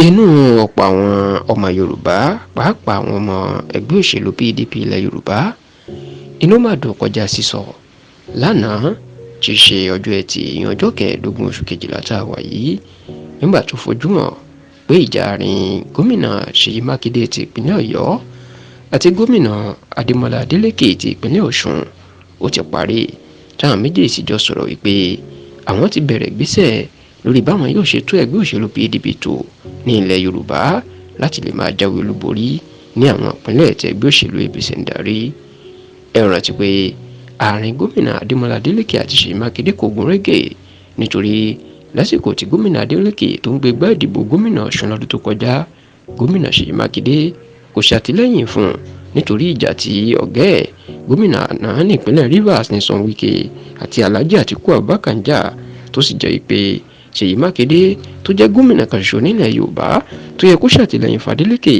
Inú ọ̀pọ̀ àwọn ọmọ Yorùbá pàápàá àwọn ọmọ ẹgbẹ́ òṣèlú PDP ilẹ̀ Yorùbá inú mà dùn kọjá sísọ lánàá tí í ṣe ọjọ́ Ẹtì ọjọ́ 15 oṣù kejìlá tá a wà yìí nígbà tó fojú hàn pé ìjà àárín gómìnà Ṣèyí Mákindé ti ìpínlẹ̀ Ọ̀yọ́ àti gómìnà Adémọ́lá Adeleke ti ìpínlẹ̀ Ọ̀ṣun ó ti parí táwọn méjèèjì jọ sọ̀rọ̀ wípé àwọn ti bẹ̀rẹ̀ ìgbésẹ̀ lórí báwọn yóò ṣe tú ẹgbẹ́ òṣèlú PDP tó ní ilẹ̀ Yorùbá láti lè máa jáwé olúborí ní àwọn ìpínlẹ̀ tí ẹgbẹ́ òṣèlú APC ń darí. Ẹ rántí pé àárín gómìnà Adémọ́lá Adeleke àti Ṣèyí Mákindé kò gún régé nítorí lásìkò tí gómìnà Adeleke tó ń gbégbá ìdìbò gómìnà Ọ̀ṣun lọ́dún tó kọjá, gómìnà Ṣèyí Mákindé kò ṣàtìlẹ́yìn fún un nítorí ìjà tí ọ̀gá ẹ̀ gómìnà náà ní ìpínlẹ̀ Rivers Nyesom Wike àti Alhaji Atiku Abubakar ń jà tó sì jẹ́ pé Ṣèyí Mákindé tó jẹ́ gómìnà kan ṣoṣo nílẹ̀ Yorùbá tó yẹ kó ṣàtìlẹ́yìn fún Adeleke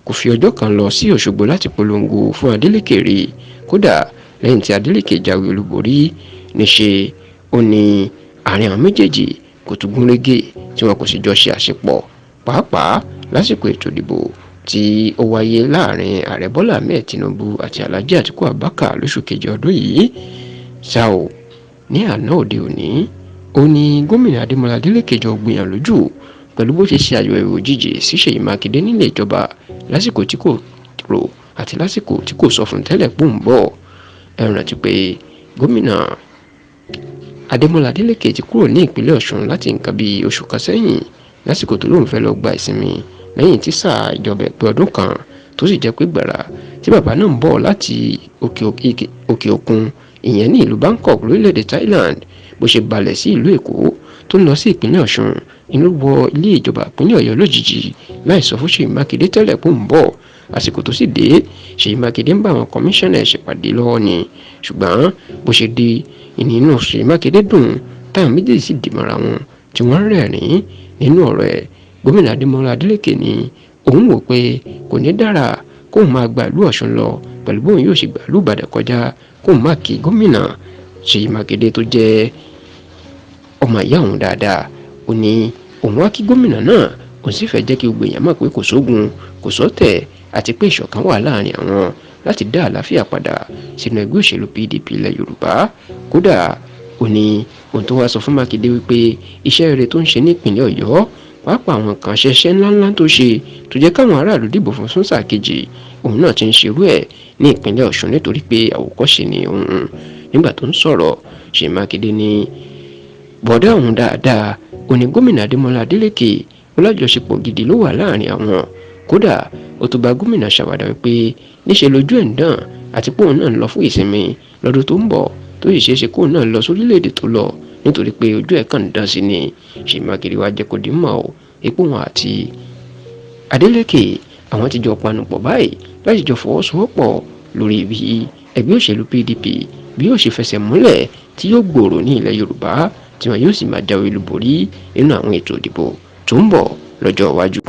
kò fi ọjọ́ kan lọ sí Òṣogbo láti polongo fún Adeleke rí. Kódà lẹ́yìn tí Adeleke jáwé olúborí níṣe ó ní àárín àwọn méjèèjì kò tún gún régé tí wọn kò sì jọ ṣe àṣepọ̀ pàápàá lásìkò ètò ìdìbò tí ó wáyé láàrin ààrẹ Bọ́lá Ahmed Tinubu àti Alhaji Atiku Abubakar lóṣù kejì ọdún yìí. ṣá o ní àná òde òní ó ní gómìnà Adémọ́lá Adeleke jọ gbìyàn lójú pẹ̀lú bó ṣe ṣe àyẹ̀wò òjijì sí Ṣèyí Mákindé nílé ìjọba lásìkò tí kò rò àti lásìkò tí kò sọ fún tẹ́lẹ̀ pò ń bọ̀. Ẹ rántí pé gómìnà Adémọ́lá Adeleke ti kúrò ní ìpínlẹ̀ Ọ̀ṣun láti nǹkan bíi oṣù kan sẹ́yìn lásìkò tó lóun fẹ́ lọ gba ìsinmi lẹ́yìn tí sáà ìjọba ẹ̀pẹ́ ọdún kan tó sì jẹ́ pé gbàrà tí bàbá náà ń bọ̀ láti òkè òkun ìyẹn ní ìlú Bangkok lórílẹ̀‐èdè Thailand bó ṣe balẹ̀ sí ìlú Èkó tó ń lọ sí ìpínlẹ̀ Ọ̀ṣun inú wọ ilé ìjọba ìpínlẹ̀ Ọ̀yọ́ lójijì láì sọ fún Ṣèyí Mákindé tẹ́lẹ̀ pò ń bọ̀. Àsìkò tó sì dé Ṣèyí Mákindé ń bá àwọn kọmíṣánná ẹ̀ ṣèpàdé lọ́wọ́ ni ṣùgbọ́n bó ṣe dé inú Ṣèyí Mákindé dùn táwọn méjèèjì sì dì mọ́ra wọn tí wọ́n rẹ́rìn-ín. Nínú ọ̀rọ̀ ẹ̀ gómìnà Adémọ́lá Adeleke ní òun wò pé kò ní dára kóun máa gba ìlú Ọ̀ṣun lọ pẹ̀lú bóun yóò ṣe gba ìlú Ìbàdàn kọjá kóun má kí gómìnà Ṣèyí Mákindé tó jẹ́ ọmọ ìyá òun dáadáa. Ó ní òun wá kí gómìnà náà òun sì fẹ́ jẹ́ kí gbogbo èèyàn mọ̀ pé kò sógun kò sọ́tẹ̀ àti pé ìṣọ̀kan wà láàrin àwọn láti dá àlàáfíà padà sínú ẹgbẹ́ òṣèlú PDP ilẹ̀ Yorùbá. Kódà ó ní ohun tó wá sọ fún Mákindé wípé iṣẹ́ rere tó ń ṣe nípìnlẹ̀ Ọ̀yọ́ pàápàá àwọn kan ṣẹṣẹ́ ńláńlá tó ṣe tó jẹ́ káwọn aráàlú dìbò fún sáà kejì òun náà ti ń ṣerú ẹ̀ ní ìpínlẹ̀ Ọ̀ṣun nítorí pé àwòkọ́ṣe ni òun. Nígbà tó ń sọ̀rọ̀ Ṣèyí Mákindé ní bọ̀dá òun dáadáa ó ní gómìnà Adémọ́lá Adeleke ọlájọṣepọ̀ gidi ló wà láàrin àwọn. Kódà ó tó bá gómìnà ṣàwàdà wípé níṣe lójú ẹ̀ ń dàn àti pé òun náà ń lọ fún ìsinmi lọ́dún tó ń bọ̀ tó sì ṣeé ṣe kóun náà lọ sórílẹ̀-èdè tó lọ nítorí pé ojú ẹ̀ kàn ń dán sí ni. Ṣèyí Mákindé wá jẹ́ kó di mọ̀ ọ́ epo wọn àti Adeleke àwọn ti jọ panupọ̀ báyìí láti jọ fọwọ́sowọ́pọ̀ lórí bí ẹgbẹ́ òṣèlú PDP bí yóò ṣe fẹsẹ̀ múlẹ̀ tí yóò gbòòrò ní ilẹ̀ Yorùbá tí wọn yóò sì máa jáwé olúborí nínú àwọn ètò ìdìbò tó ń bọ̀ lọ́jọ́ iwájú.